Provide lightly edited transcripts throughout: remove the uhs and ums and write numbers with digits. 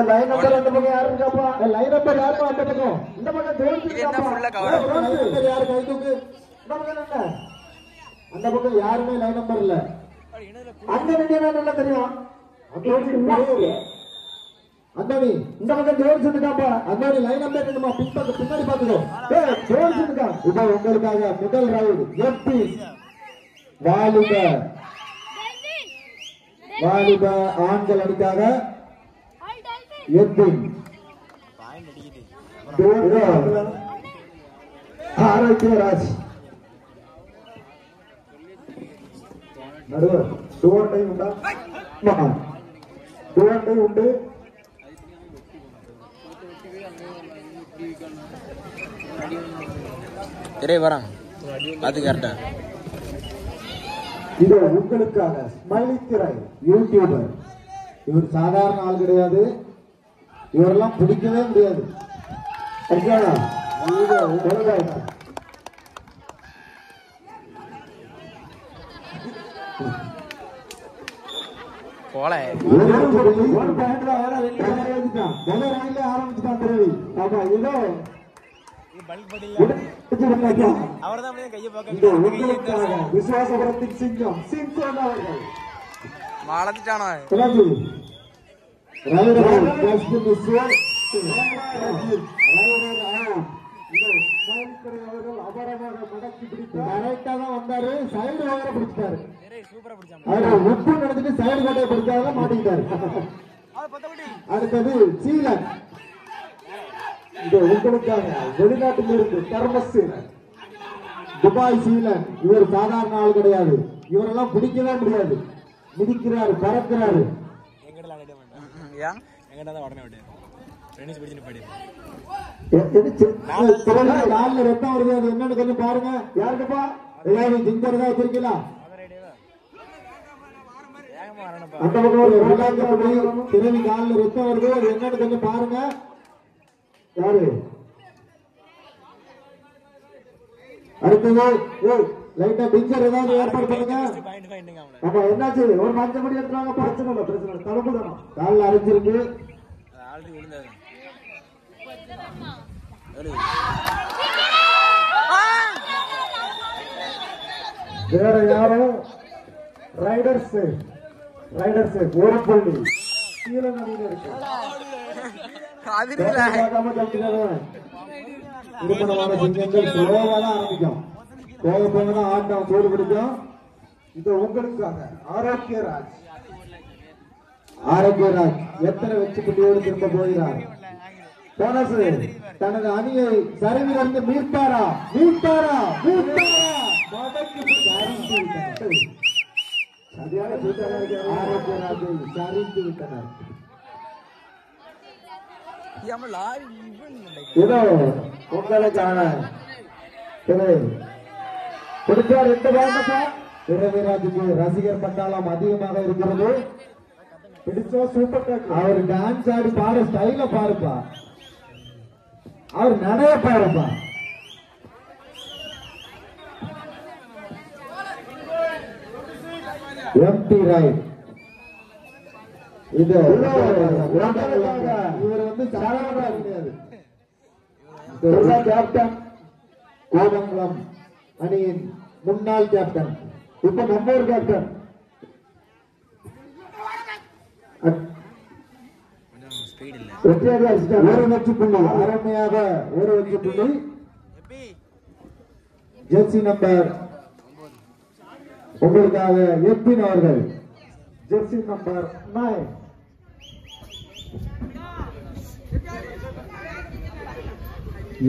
Line number அந்த பக்கம் யாரு இருக்காப்பா? லைன் நம்பர் யாருப்பா அந்த பக்கம்? இந்த பக்கம் ஜோன்ஸ் இருக்காப்பா. லைன் நம்பர் யாரு கை தூக்கு? இந்த பக்கம் என்ன? அந்த பக்கம் யாருமே லைன் நம்பர் இல்ல. அங்க நின்னா நல்லா தெரியும். அந்தோனி இந்த பக்கம் ஜோன்ஸ் இருக்காப்பா. அந்தோனி லைன் நம்பர் என்னமா பின்னாடி பாத்துக்கோ. ஜோன்ஸ் இருக்கா? இது உங்களுக்காக முதல் ரவுண்ட் எம்பி வாலிப ஆண்கள் அணிக்காக ஆரோக்கியராஜ் நடுவர் டூவண்டை உண்டா? டூவண்டை உண்டு. வராங்க அது கரெக்டா. இது உங்களுக்காக ஸ்மைலி திரை யூடியூபர். இவர் சாதாரண ஆள் கிடையாது. இவரெல்லாம் பிடிக்கவே முடியாது. ஆரம்பிச்சுட்டான் திரவி. ஆமா இதோ விசுவாசபுரத்தின் சிங்கம் சிங்கம் அவர்கள் வந்தாரு. சைடு வேற பிடிச்சிட்டாரு. உப்பு நடந்துட்டு சைடு கோட்டையை பிடிக்காத மாட்டிக்கிட்டாரு. அடுத்தது சீலன். இது உங்களுக்காக வெளிநாட்டிலிருந்து தர்மசீலன் துபாய் சீலன். இவர் சாதாரண ஆள் கிடையாது. இவரெல்லாம் பிடிக்கவே முடியாது. மிதிக்கிறாரு, பறக்கிறாரு. காலில் ரத்தம் வருது. அது என்னன்னு கொஞ்சம் பாருங்க. யாருக்குப்பா? ஏதாவது ஜிங்கர் தான் வச்சிருக்கலாம். அந்த பக்கம் ஒரு திறவி காலில் ரத்தம் வருது. அது என்னன்னு கொஞ்சம் பாருங்க. யாரு? அடுத்தது லைட்டா பிக்சர் ஏதாவது ஏற்பாடு பண்ணுங்க. ஆமா என்னாச்சு? ஒரு மஞ்சள் மணி எடுத்துறாங்க. பிரச்சனை இல்லை, பிரச்சனை இல்லை. தடுப்பு தானே காலில் அரைஞ்சிருக்கு. வேற யாரும் ரைடர்ஸ் ஒரு புள்ளி கீழே நதியில இருக்கு. திருமணமான சிங்கங்கள் சுலோவாதான் ஆரம்பிக்கும். போக போகதான் ஆட்டம் சூடு பிடிக்கும். இது உங்களுக்காக ஆரோக்கியராஜ் எத்தனை வெற்றி புள்ளியோடு திரும்ப போகிறார்? போனஸ் தனது அணியை சரிவிலிருந்து மீட்பாரா? சரியான ஆரோக்கியராஜை சரிந்து விட்டனர். இதோ உங்களுக்கான பிடிச்சார். எந்த பாருங்கப்பா? இரவிராஜுக்கு ரசிகர் பட்டாளம் அதிகமாக இருக்கிறது. பிடிச்சா சூப்பர் டாக். அவர் டான்ஸ் ஆடி பாட ஸ்டைல பாருப்பா. அவர் நடைய பாருப்பா. MD right. இது இவர் வந்து சாதாரண கிடையாது. கேப்டன் கோதங்குளம் அணியின் முன்னாள் கேப்டன். இப்ப நம்ம ஒரு கேப்டன். ஒரு வெற்றி புள்ளி அருமையாக ஒரு வெற்றி புள்ளி. ஜெர்சி நம்பர் உங்களுக்காக எப்பின் அவர்கள். Jersey number 9.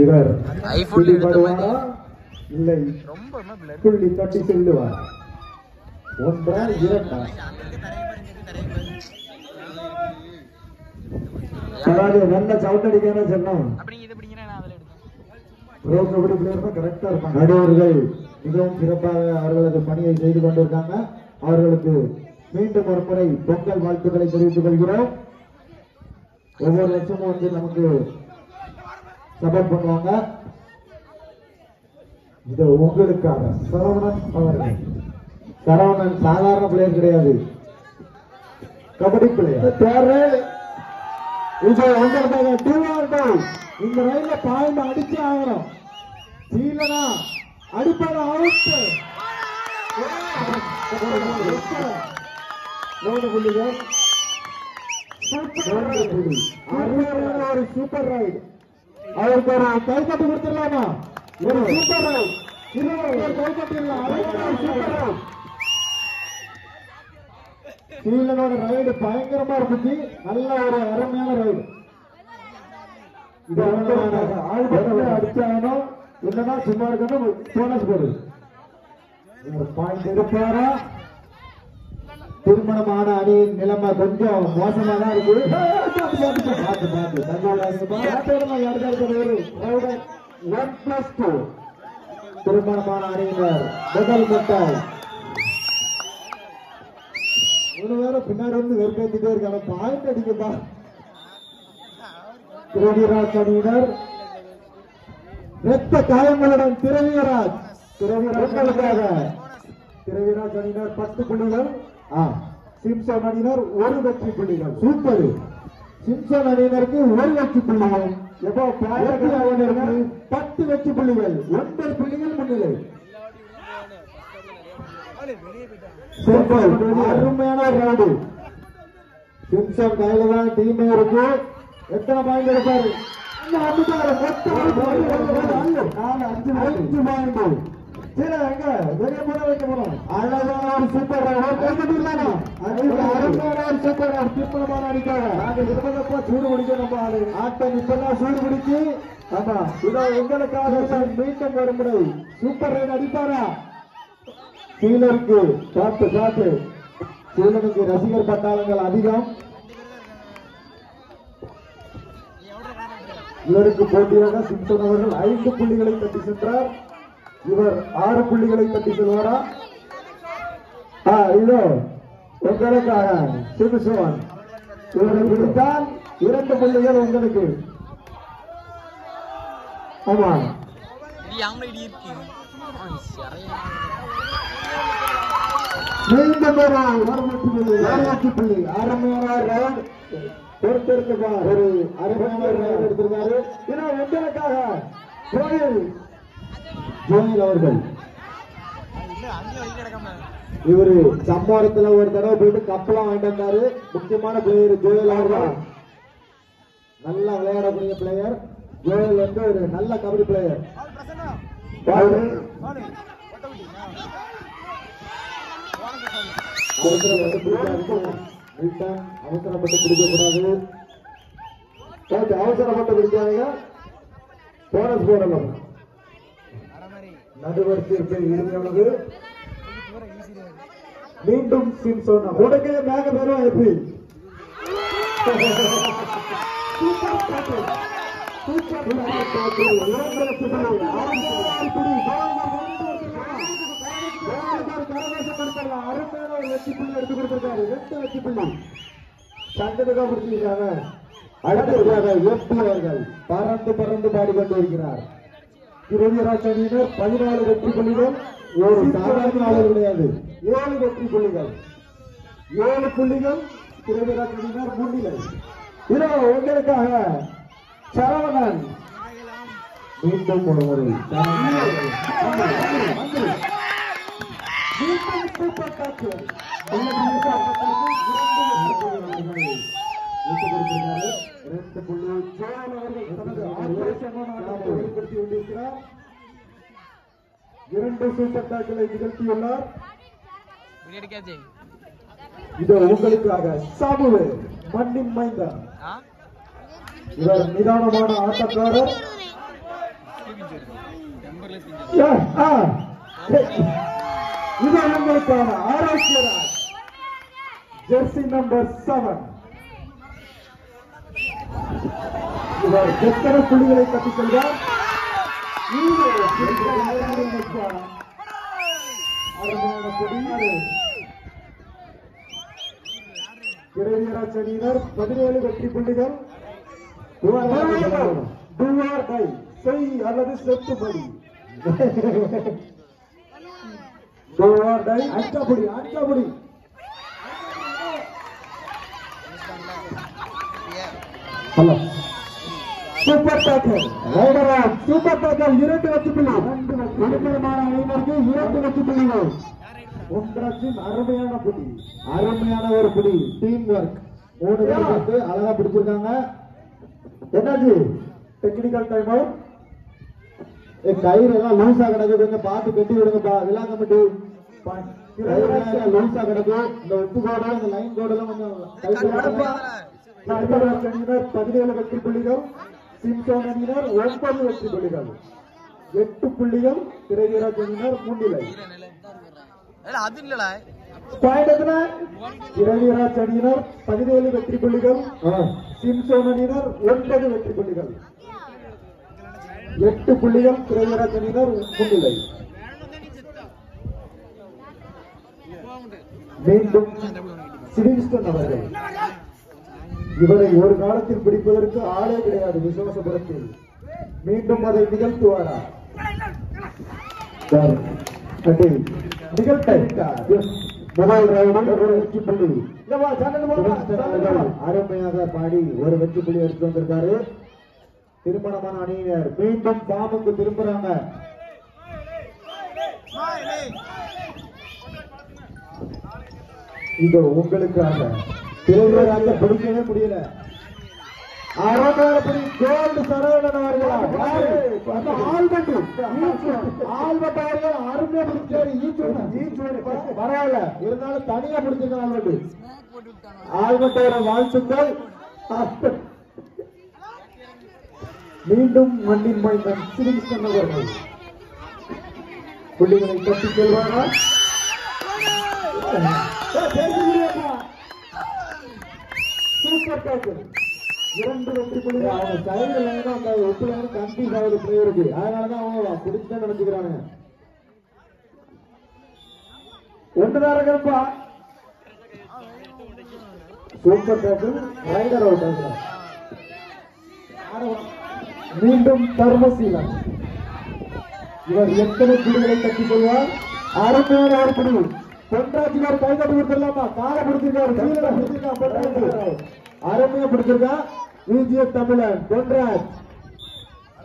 இவர் பிடிபடுவாரா இல்லை புள்ளி தட்டி செல்லுவார்? ஒன்றா இரண்டா? நல்ல சவுண்ட் அடிக்க சொன்னோம். நடுவர்கள் மிகவும் சிறப்பாக அவர்களது பணியை செய்து கொண்டிருக்காங்க. அவர்களுக்கு மீண்டும் ஒரு முறை பொங்கல் வாழ்த்துக்களை தெரிவித்துக் கொள்கிறோம். ஒவ்வொரு வருஷமும் வந்து நமக்கு சப்போர்ட் பண்ணுவாங்க. இது உங்களுக்காக சரவணன் அவர்கள். சரவணன் சாதாரண பிளேயர் கிடையாது, கபடி பிளேயர். இது உங்களுக்காக 2-2. இந்த ரயில்ல பாயிண்ட் அடிச்சு ஆகணும். இல்லனா அடிப்பட அவுட். 4 புள்ளிகள். ஒரு சூப்பர் ரைட். அவருக்கு ஒரு கைத்தட்டு கொடுத்துடலாமா? ஒரு சூப்பர் ரைட். ஒரு கைத்தட்டிடலாம். Super ride. சீலனோட ரைடு பயங்கரமா இருந்துச்சு. நல்ல ஒரு அருமையான ரைடு. இது அடிச்சாகணும். இல்லைன்னா சும்மா இருக்கணும். போனஸ் போடு. ஒரு பாயிண்ட் எடுப்பாரா? திருமணமான அணியின் நிலைமை கொஞ்சம் மோசமா தான் இருக்கு. திருமணமான அணியினர் முதல் முட்டாய். மூணு பேரும் பின்னாடி வந்து வெறுப்பேற்றிட்டே இருக்காங்க. பாயிண்ட் அடிக்கா. திரவியராஜ் அணியினர் ரத்த காயங்களுடன் திரவியராஜ் திரவியராஜ் அணியினர் 10 புள்ளிகள். சிம்சன் அணியினர் 1 வெற்றி புள்ளிகள். சூப்பர். சிம்சன் அணியினருக்கு 1 வெற்றி புள்ளிகள். எப்போ 10 வெற்றி புள்ளிகள். 9 புள்ளிகள் முன்னிலை. அருமையான ரவுண்டு. சிம்சன் கையில தான் டீமே இருக்கு. எத்தனை பாயிண்ட் எடுப்பாரு? 5 பாயிண்ட். சரி, எங்க வெளியே போட வைக்க போறோம். அழகான ஒரு சூப்பர் சூப்பர் திருப்பணமான அடிக்காக நாங்க இருபதப்பா சூடு பிடிக்க நம்ம ஆளு ஆட்டம் இப்பெல்லாம் சூடு பிடிச்சு. ஆமா, இதோ எங்களுக்காக மீண்டும் வரும் முறை சூப்பர் ரைட் அடிப்பாரா? சீலருக்கு காத்து சீலனுக்கு ரசிகர் பட்டாளங்கள் அதிகம். இவருக்கு போட்டியாக சிம்சன் அவர்கள் 5 புள்ளிகளை தட்டி சென்றார். இவர் 6 புள்ளிகளை தட்டி செல்வாரா? இதோ உங்களுக்காக சிம்சன். இவரை பிடித்தால் 2 புள்ளிகள் உங்களுக்கு. ஆமா, மீண்டும் வரலாற்று புள்ளி. அருமையான ரவுண்ட் பொறுத்திருக்கா. ஒரு அருமையான ரவுண்ட் எடுத்திருக்காரு. ஏன்னா உங்களுக்காக ஜோயில் அவர்கள். இவரு சம்பாரத்துல ஒரு தடவை போயிட்டு கப்பலாம் வாங்கிட்டு வந்தாரு. முக்கியமான பிளேயர் ஜோயில் அவர்கள். நல்லா விளையாடக்கூடிய பிளேயர் ஜோயில் வந்து ஒரு நல்ல கபடி பிளேயர். அவசரப்பட்டு பிடிக்கக்கூடாது. அவசரப்பட்டு பிடிக்காதீங்க. போனஸ் போடலாம். நடுவர் தீர்ப்பு இறுதியானது. மீண்டும் சிம்சன் உடனே மேக பெறும். எப்படி அருமையான வெற்றி புள்ளி எடுத்து கொடுத்திருக்காரு. 2 வெற்றி புள்ளி சங்கத்துக்காக பிடிச்சிருக்காங்க. அடுத்ததாக எம்பி அவர்கள் பறந்து பாடிக்கொண்டு இருக்கிறார். திரவியராஜ் அணியினர் 14 வெற்றி புள்ளிகள். ஒரு சாதாரண ஆளர் கிடையாது. 7 வெற்றி புள்ளிகள். 7 புள்ளிகள் திரவியராஜ் அணியினர் முன்னிலை. இதோ உங்களுக்காக சரவணன். மீண்டும் ஒரு முறை சூப்பர் டாக்கு. இரண்டு சூப்பர் டாக்களை நிகழ்த்தியுள்ளார். இது உங்களுக்காக சாமுவேல் மண்ணின் மைந்தன். இவர் நிதானமான ஆட்டக்காரர். இது உங்களுக்கான ஆரோக்கியராஜ் ஜெர்சி நம்பர் 7. இவர் எத்தனை புள்ளிகளை தட்டிச் செல்வார்? திரவியராஜ் அணியினர் 17 வெற்றி புள்ளிகள். செய் அல்லது செத்துபடி. ஹலோ சூப்பர் டேக்கர் ரைடரா சூப்பர் டேக்கர் 2 வெற்றி புள்ளி திருமணமான அணியினருக்கு 2 வெற்றி புள்ளிகள் ஒன்றாச்சின் அருமையான ஒரு புடி டீம் ஒர்க் 3 பேர் வந்து அழகா பிடிச்சிருக்காங்க என்னாச்சு டெக்னிக்கல் டைம் அவுட் கயிறு எல்லாம் லூசா கிடக்கு கொஞ்சம் பார்த்து கட்டி விடுங்கப்பா விழா கமிட்டி லூசா கிடக்கு இந்த உப்பு கோடு இந்த லைன் கோடு எல்லாம் கொஞ்சம் 17 வெற்றி புள்ளிகள் சிம்சோன் அணியினர் 9 வெற்றி புள்ளிகள் 8 புள்ளிகள் திரைவீராஜ் அணியினர் முன்னிலை திரைவீராஜ் அணியினர் 17 வெற்றி புள்ளிகள் சிம்சோன் அணியினர் 9 வெற்றி புள்ளிகள் 8 புள்ளிகள் திரைவீராஜ் அணியினர் முன்னிலை மீண்டும் சிவிங்ஸ்டன் அவர்கள் இவரை ஒரு காலத்தில் பிடிப்பதற்கு ஆளே கிடையாது விசுவாசபுரத்தில் மீண்டும் அதை நிகழ்த்துவாரா அருமையாக பாடி ஒரு வெற்றி புள்ளி எடுத்து வந்திருக்காரு திருமணமான அணியினர் மீண்டும் பாம்புக்கு திரும்புறாங்க இது உங்களுக்காக திரைவீராஜ பிடிக்கவே முடியல அறமாறப்படி கோல்டு சரவணன் அவர்கள் ஆல்பட் அவர்கள் அருமையா பிடிச்சாரு பரவாயில்ல இருந்தாலும் தனியா பிடிச்சிருக்காங்க ஆல்பட் அவர்கள் வாழ்த்துக்கள் மீண்டும் மண்ணின் மைந்தன் சிவிங்ஸ்டன் அவர்கள் புள்ளிகளை தட்டி செல்வாரா சூப்பர் டேக்கர் 2 வெற்றி புள்ளிகள் அவங்க சைடு லைன் அந்த ஒப்பு லைன் கன்ஃபியூஸ் ஆகுது பிளேயருக்கு அதனாலதான் அவங்க பிடிச்சுதான் நினைச்சுக்கிறாங்க ஒன்றுதான் இருக்கப்பா சூப்பர் டேக்கர் ரைடர் அவுட் ஆகிறார் மீண்டும் தர்மசீலன் இவர் எத்தனை புள்ளிகளை தட்டி கொள்வார் அருமையான ஒரு புள்ளி பொன்ராஜிகார் கை தட்டி கொடுத்துடலாமா காலை பிடிச்சிருக்காரு அருமையா பிடிச்சிருக்கா விஜய் தமிழன் பொன்ராஜ்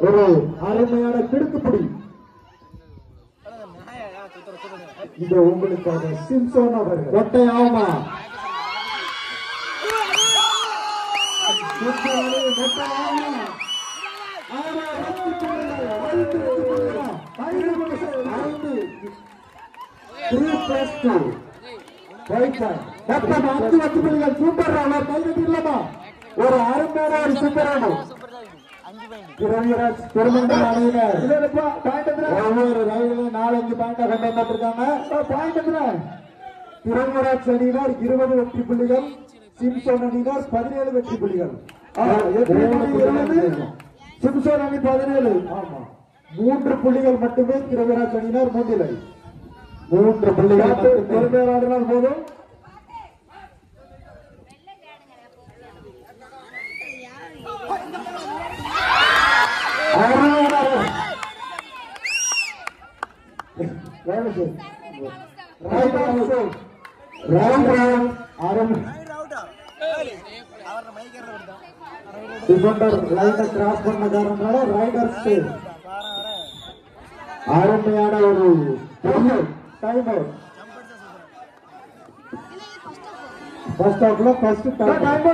ஒரு அருமையான கிடுக்குப்பிடி இது உங்களுக்காக சிம்சோன் அவர்கள் ஒட்டை ஆகுமா சூப்பர் ஒரு அருமையான ஒரு சூப்பர் திரைவீராஜ் திருமண்டல அணியினர் ஒவ்வொரு ரயிலும் 4-5 பாயிண்டா கொண்டு வந்துருக்காங்க திரைவீராஜ் அணியினர் 20 வெற்றி புள்ளிகள் சிம்சோன் அணியினர் 17 வெற்றி புள்ளிகள் சிம்சோன் அணி 17 ஆமா 3 புள்ளிகள் மட்டுமே திரைவீராஜ் அணியினர் முன்னிலை 3 புள்ளிகள் பொறுமையாளர்கள் போதும் கிராஸ் பண்ண காரணத்தால ரைடர்ஸ் அருமையான ஒரு டைம் அவுட் ஃபர்ஸ்ட் ஹாஃப்ல ஃபர்ஸ்ட் டைம்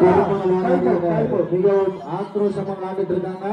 மிகவும் ஆக்ரோஷமா விளையாடிட்டு இருக்காங்க